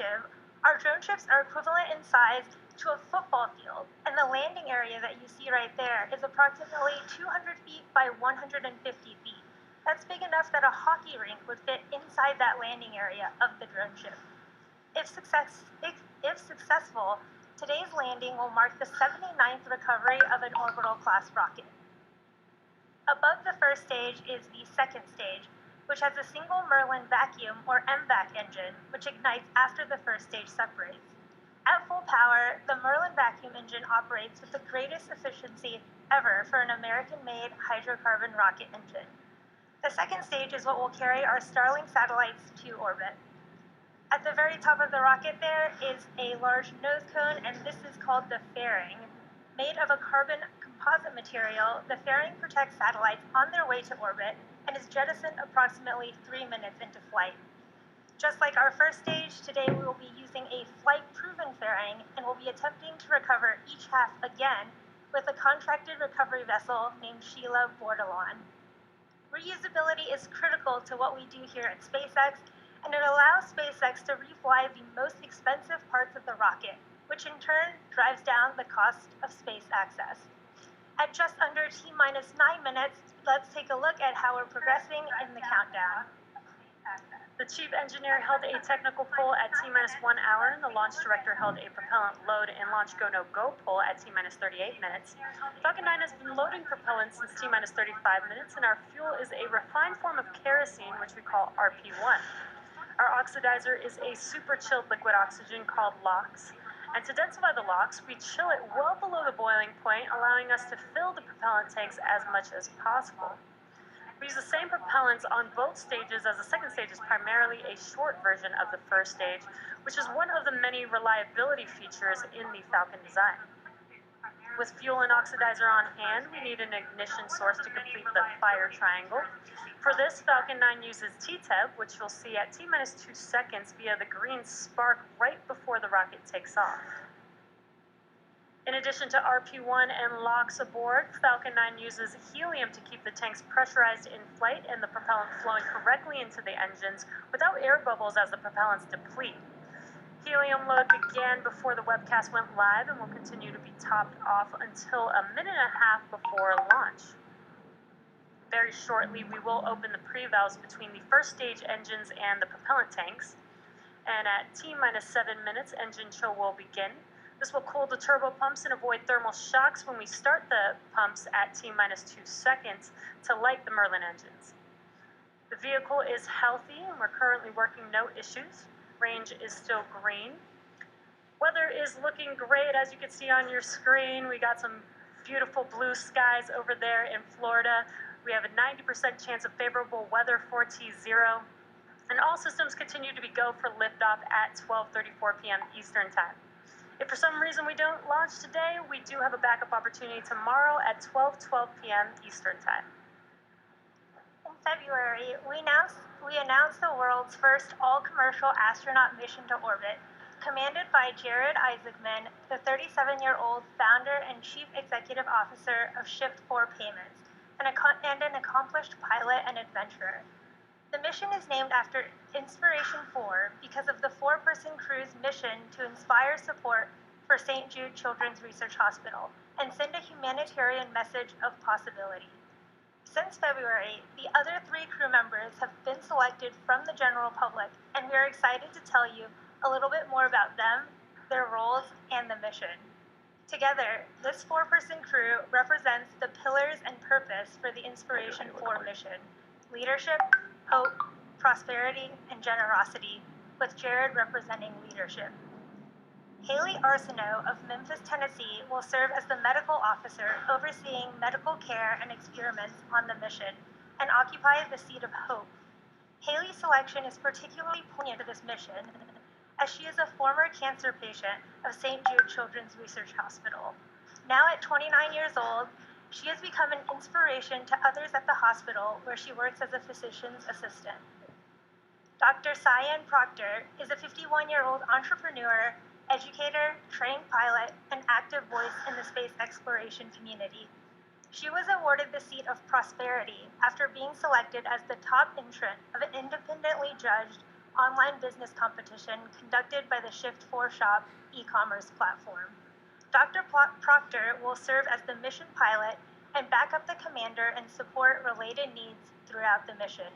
perspective, our drone ships are equivalent in size to a football field, and the landing area that you see right there is approximately 200 feet by 150 feet. That's big enough that a hockey rink would fit inside that landing area of the drone ship. If successful, today's landing will mark the 79th recovery of an orbital class rocket. Above the first stage is the second stage, which has a single Merlin vacuum or MVAC engine, which ignites after the first stage separates. At full power, the Merlin vacuum engine operates with the greatest efficiency ever for an American-made hydrocarbon rocket engine. The second stage is what will carry our Starlink satellites to orbit. At the very top of the rocket there is a large nose cone, and this is called the fairing. Made of a carbon composite material, the fairing protects satellites on their way to orbit and is jettisoned approximately 3 minutes into flight. Just like our first stage, today we will be using a flight-proven fairing and will be attempting to recover each half again with a contracted recovery vessel named Sheila Bordelon. Reusability is critical to what we do here at SpaceX, and it allows SpaceX to refly the most expensive parts of the rocket, which in turn drives down the cost of space access. At just under T-minus 9 minutes, let's take a look at how we're progressing in the countdown. The chief engineer held a technical poll at T-minus 1 hour, and the launch director held a propellant load and launch go-no-go poll at T-minus 38 minutes. Falcon 9 has been loading propellant since T-minus 35 minutes, and our fuel is a refined form of kerosene, which we call RP1. Our oxidizer is a super chilled liquid oxygen called LOX. And to densify the LOX, we chill it well below the boiling point, allowing us to fill the propellant tanks as much as possible. We use the same propellants on both stages, as the second stage is primarily a short version of the first stage, which is one of the many reliability features in the Falcon design. With fuel and oxidizer on hand, we need an ignition source to complete the fire triangle. For this, Falcon 9 uses TTEB, which you'll see at T-minus 2 seconds via the green spark right before the rocket takes off. In addition to RP1 and LOX aboard, Falcon 9 uses helium to keep the tanks pressurized in flight and the propellant flowing correctly into the engines without air bubbles as the propellants deplete. Helium load began before the webcast went live and will continue to be topped off until a minute and a half before launch. Very shortly, we will open the pre-valves between the first stage engines and the propellant tanks. And at T-minus 7 minutes, engine chill will begin. This will cool the turbo pumps and avoid thermal shocks when we start the pumps at T-minus 2 seconds to light the Merlin engines. The vehicle is healthy, and we're currently working no issues. Range is still green. Weather is looking great, as you can see on your screen. We got some beautiful blue skies over there in Florida. We have a 90% chance of favorable weather for T0. And all systems continue to be go for liftoff at 12:34 p.m. Eastern Time. If for some reason we don't launch today, we do have a backup opportunity tomorrow at 12:12 p.m. Eastern Time. In February, we announced the world's first all-commercial astronaut mission to orbit, commanded by Jared Isaacman, the 37-year-old founder and chief executive officer of Shift4 Payments, and an accomplished pilot and adventurer. The mission is named after Inspiration 4 because of the 4-person crew's mission to inspire support for St. Jude Children's Research Hospital and send a humanitarian message of possibility. Since February, the other 3 crew members have been selected from the general public, and we are excited to tell you a little bit more about them, their roles, and the mission. Together, this 4-person crew represents the pillars and purpose for the Inspiration 4 mission: leadership, hope, prosperity, and generosity, with Jared representing leadership. Haley Arsenault of Memphis, Tennessee will serve as the medical officer overseeing medical care and experiments on the mission and occupy the seat of hope. Haley's selection is particularly poignant to this mission, as she is a former cancer patient of St. Jude Children's Research Hospital. Now at 29 years old, she has become an inspiration to others at the hospital where she works as a physician's assistant. Dr. Cyan Proctor is a 51-year-old entrepreneur, educator, trained pilot, and active voice in the space exploration community. She was awarded the seat of prosperity after being selected as the top entrant of an independently judged online business competition conducted by the Shift4 Shop e-commerce platform. Dr. Proctor will serve as the mission pilot and back up the commander and support related needs throughout the mission.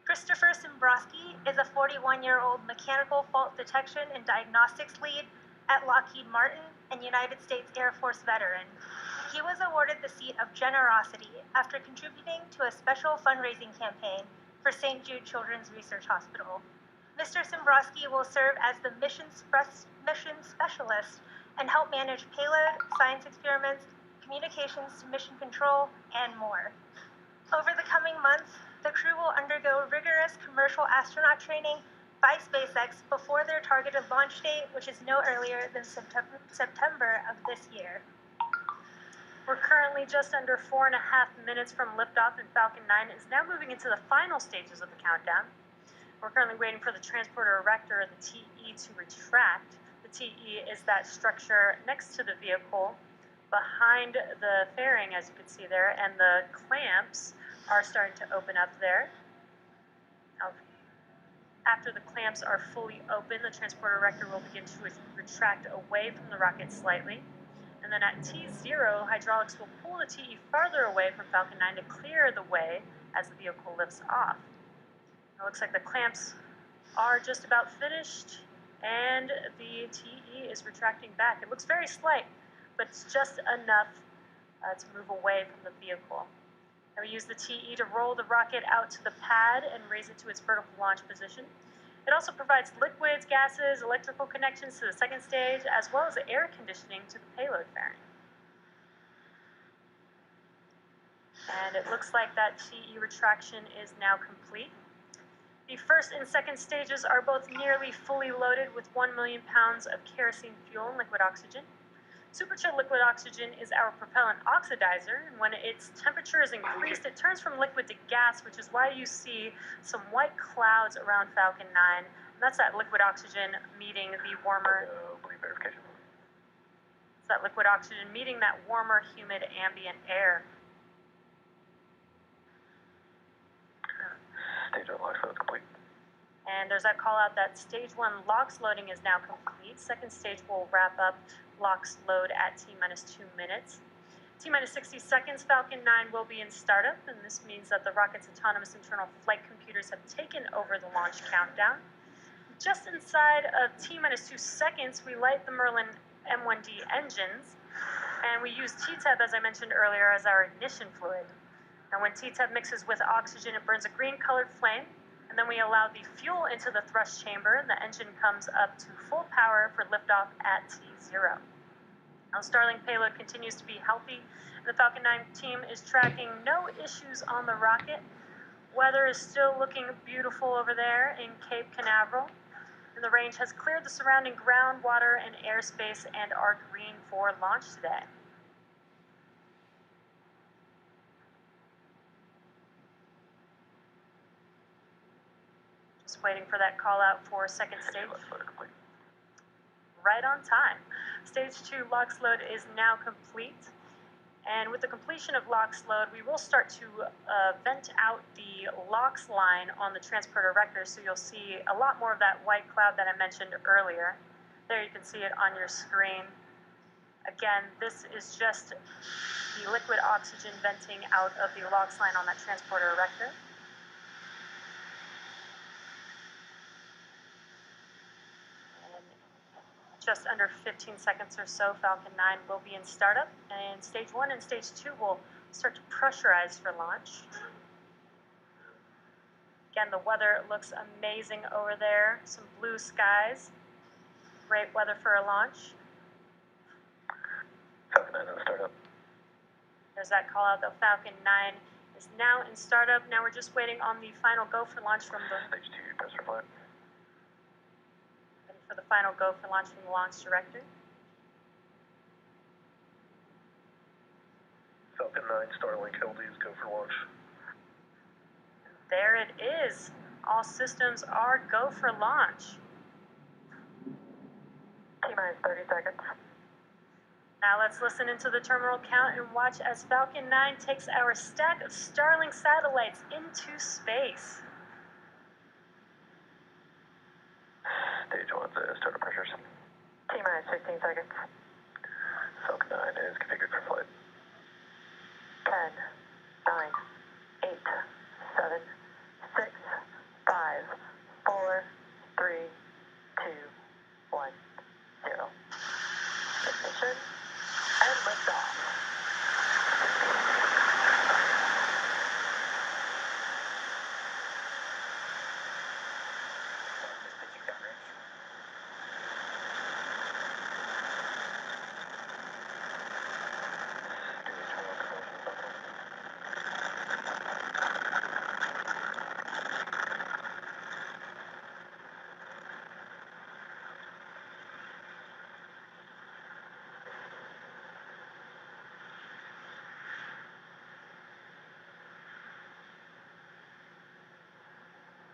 Christopher Simbrowski is a 41-year-old mechanical fault detection and diagnostics lead at Lockheed Martin and United States Air Force veteran. He was awarded the seat of generosity after contributing to a special fundraising campaign for St. Jude Children's Research Hospital. Mr. Simbrowski will serve as the mission specialist and help manage payload, science experiments, communications to mission control, and more. Over the coming months, the crew will undergo rigorous commercial astronaut training by SpaceX before their targeted launch date, which is no earlier than September of this year. We're currently just under 4.5 minutes from liftoff, and Falcon 9 is now moving into the final stages of the countdown. We're currently waiting for the transporter erector, the TE, to retract. The TE is that structure next to the vehicle behind the fairing, as you can see there, and the clamps are starting to open up there. Now, after the clamps are fully open, the transporter erector will begin to retract away from the rocket slightly. And then at T0, hydraulics will pull the TE farther away from Falcon 9 to clear the way as the vehicle lifts off. It looks like the clamps are just about finished, and the TE is retracting back. It looks very slight, but it's just enough to move away from the vehicle. And we use the TE to roll the rocket out to the pad and raise it to its vertical launch position. It also provides liquids, gases, electrical connections to the second stage, as well as air conditioning to the payload fairing. And it looks like that TE retraction is now complete. The first and second stages are both nearly fully loaded with 1 million pounds of kerosene fuel and liquid oxygen. Superchill liquid oxygen is our propellant oxidizer, and when its temperature is increased, it turns from liquid to gas, which is why you see some white clouds around Falcon 9. And that's that liquid oxygen meeting the warmer. It's that liquid oxygen meeting that warmer, humid ambient air. Stage 1 LOX load complete. And there's that call out that stage 1 LOX loading is now complete. Second stage will wrap up LOX load at T-minus 2 minutes. T-minus 60 seconds, Falcon 9 will be in startup, and this means that the rocket's autonomous internal flight computers have taken over the launch countdown. Just inside of T-minus 2 seconds, we light the Merlin M1D engines, and we use T-TEP, as I mentioned earlier, as our ignition fluid. Now, when T-TEP mixes with oxygen, it burns a green-colored flame, and then we allow the fuel into the thrust chamber, and the engine comes up to full power for liftoff at T0. Now, Starlink payload continues to be healthy. The Falcon 9 team is tracking no issues on the rocket. Weather is still looking beautiful over there in Cape Canaveral, and the range has cleared the surrounding ground, water, and airspace and are green for launch today. Just waiting for that call out for second stage. Right on time. Stage 2 LOX load is now complete. And with the completion of LOX load, we will start to vent out the LOX line on the transporter erector, so you'll see a lot more of that white cloud that I mentioned earlier. There you can see it on your screen. Again, this is just the liquid oxygen venting out of the LOX line on that transporter erector. Just under 15 seconds or so, Falcon 9 will be in startup, and stage 1 and stage 2 will start to pressurize for launch. Again, the weather looks amazing over there. Some blue skies. Great weather for a launch. Falcon 9 in startup. There's that call out, though. Falcon 9 is now in startup. Now we're just waiting on the final go for launch from the... Stage 2 press for flight. For the final go for launch from the launch director. Falcon 9 Starlink LDs go for launch. There it is. All systems are go for launch. T-minus 30 seconds. Now let's listen into the terminal count and watch as Falcon 9 takes our stack of Starlink satellites into space. Stage 1's startup pressures. T-minus 15 seconds. Falcon 9 is configured for flight. 10, 9, 8, 7, 6, 5, 4, 3, 2, 1, 0. Ignition and liftoff.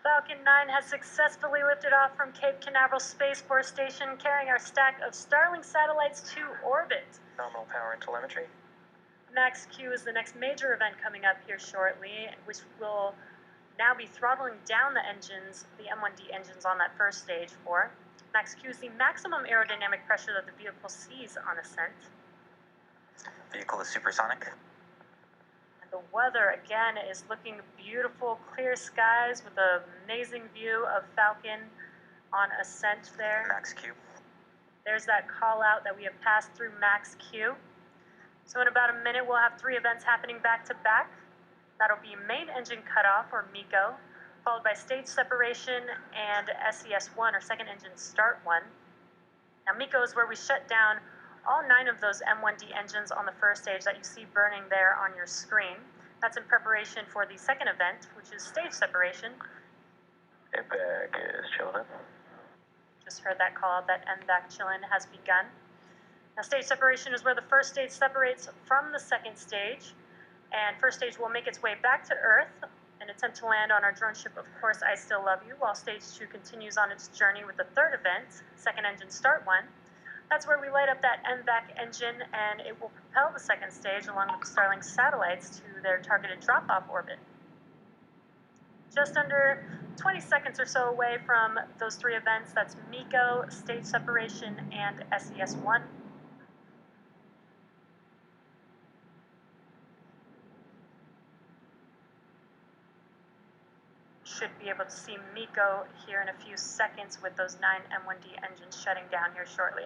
Falcon 9 has successfully lifted off from Cape Canaveral Space Force Station, carrying our stack of Starlink satellites to orbit. Nominal power and telemetry. Max Q is the next major event coming up here shortly, which will now be throttling down the engines, the M1D engines on that first stage for. Max Q is the maximum aerodynamic pressure that the vehicle sees on ascent. Vehicle is supersonic. And the weather, again, is looking beautiful, clear skies with an amazing view of Falcon on ascent there. Max Q. There's that call out that we have passed through Max Q. So in about a minute, we'll have 3 events happening back to back. That'll be main engine cutoff, or MECO, followed by stage separation and SES1, or second engine start 1. Now MECO is where we shut down all 9 of those M1D engines on the first stage that you see burning there on your screen. That's in preparation for the second event, which is stage separation. MVAC is chilling in. Just heard that call out that MVAC chillin has begun. Now stage separation is where the first stage separates from the second stage, and first stage will make its way back to Earth and attempt to land on our drone ship, Of Course I Still Love You, while stage 2 continues on its journey with the third event, second engine start 1. That's where we light up that MVAC engine, and it will propel the second stage along with the Starlink satellites to their targeted drop-off orbit. Just under 20 seconds or so away from those 3 events, that's MECO, stage separation, and SES1. Should be able to see MECO here in a few seconds with those 9 M1D engines shutting down here shortly.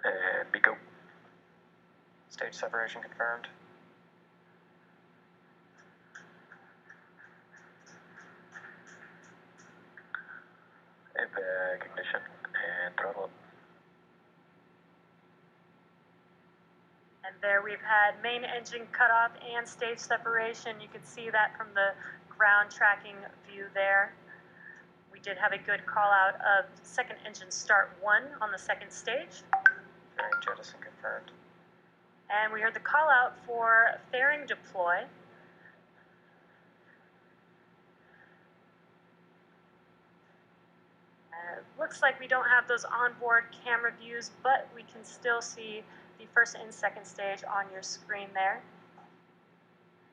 And MECO. Stage separation confirmed. MVAC ignition and throttle up. And there we've had main engine cutoff and stage separation. You can see that from the ground tracking view there. We did have a good call out of second engine start 1 on the second stage. Fairing jettison confirmed. And we heard the call out for fairing deploy. Looks like we don't have those onboard camera views, but we can still see the first and second stage on your screen there.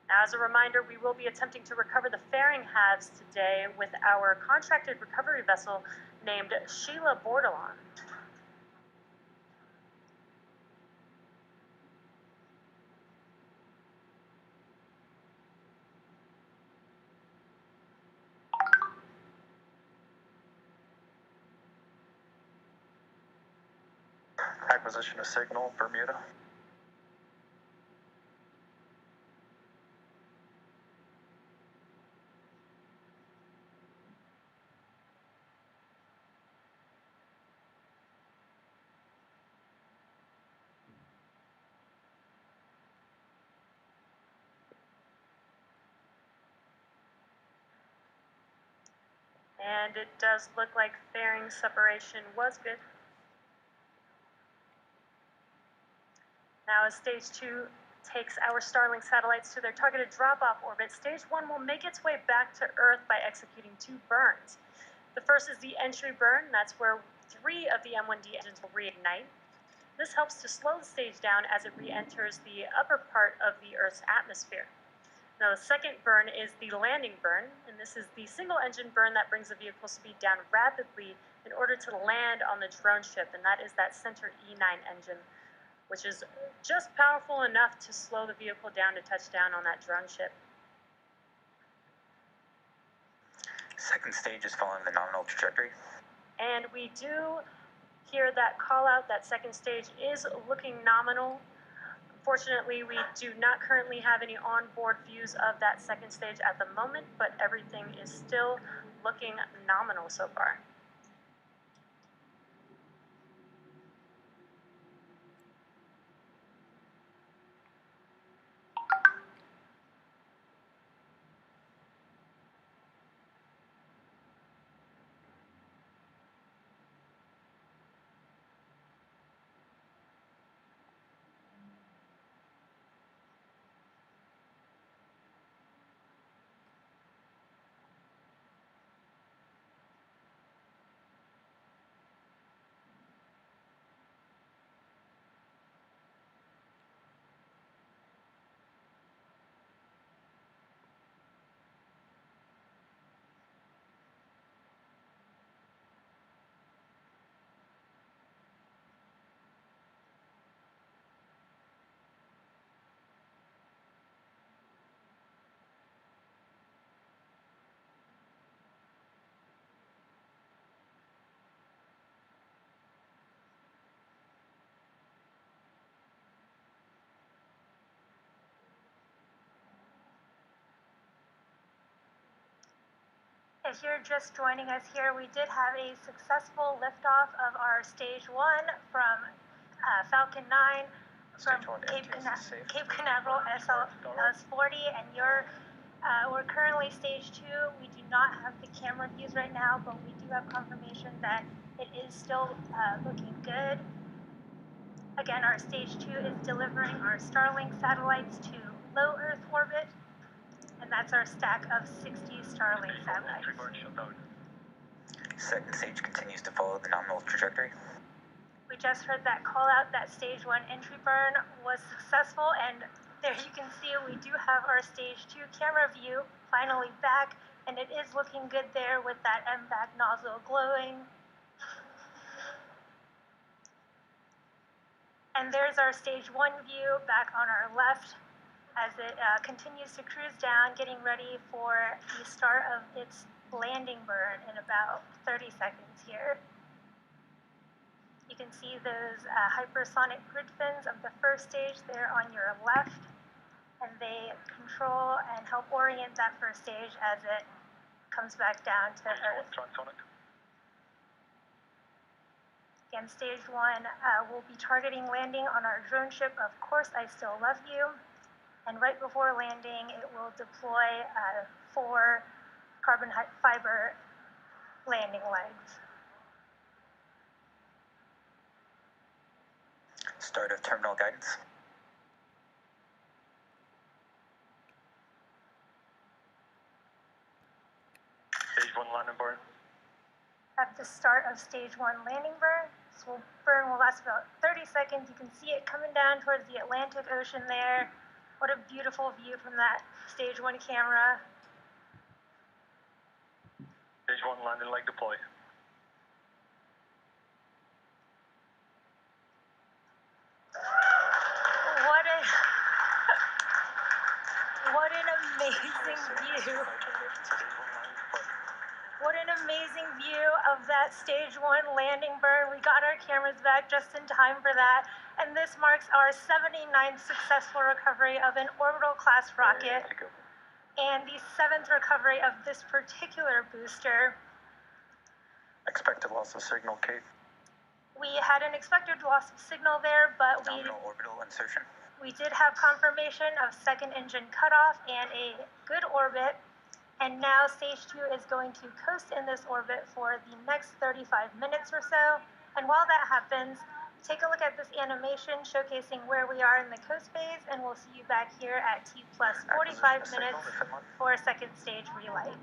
Now, as a reminder, we will be attempting to recover the fairing halves today with our contracted recovery vessel named Sheila Bordelon. Acquisition of signal, Bermuda. And it does look like fairing separation was good. Now, as stage 2 takes our Starlink satellites to their targeted drop-off orbit, stage 1 will make its way back to Earth by executing 2 burns. The first is the entry burn. That's where 3 of the M1D engines will reignite. This helps to slow the stage down as it re-enters the upper part of the Earth's atmosphere. Now, the second burn is the landing burn, and this is the single engine burn that brings the vehicle speed down rapidly in order to land on the drone ship, and that is that center E9 engine, which is just powerful enough to slow the vehicle down to touch down on that drone ship. Second stage is following the nominal trajectory. And we do hear that call out that second stage is looking nominal. Unfortunately, we do not currently have any onboard views of that second stage at the moment, but everything is still looking nominal so far. If you're just joining us here, we did have a successful liftoff of our stage 1 from Falcon 9 from Stage 1 Cape NTS is safe. Canaveral SLS-40, and we're currently stage 2. We do not have the camera views right now, but we do have confirmation that it is still looking good. Again, our stage 2 is delivering our Starlink satellites to low Earth orbit, and that's our stack of 60 Starlink satellites. Second stage continues to follow the nominal trajectory. We just heard that call out that stage 1 entry burn was successful, and there you can see we do have our stage 2 camera view finally back, and it is looking good there with that MVAC nozzle glowing. And there's our stage 1 view back on our left as it continues to cruise down, getting ready for the start of its landing burn in about 30 seconds here. You can see those hypersonic grid fins of the first stage there on your left, and they control and help orient that first stage as it comes back down to Earth. Again, stage 1 will be targeting landing on our drone ship, Of Course I Still Love You. And right before landing, it will deploy 4 carbon fiber landing legs. Start of terminal guidance. Stage 1 landing burn. At the start of stage 1 landing burn, this burn will last about 30 seconds. You can see it coming down towards the Atlantic Ocean there. What a beautiful view from that stage 1 camera. Stage 1 landing leg deploy. What an amazing view. What an amazing view of that stage 1 landing burn. We got our cameras back just in time for that. And this marks our 79th successful recovery of an orbital class rocket and the 7th recovery of this particular booster. Expected loss of signal, Kate. We had an expected loss of signal there, but Nominal orbital insertion. we did have confirmation of second engine cutoff and a good orbit. And now stage 2 is going to coast in this orbit for the next 35 minutes or so. And while that happens, take a look at this animation showcasing where we are in the coast phase, and we'll see you back here at T plus 45 minutes for a second stage relight.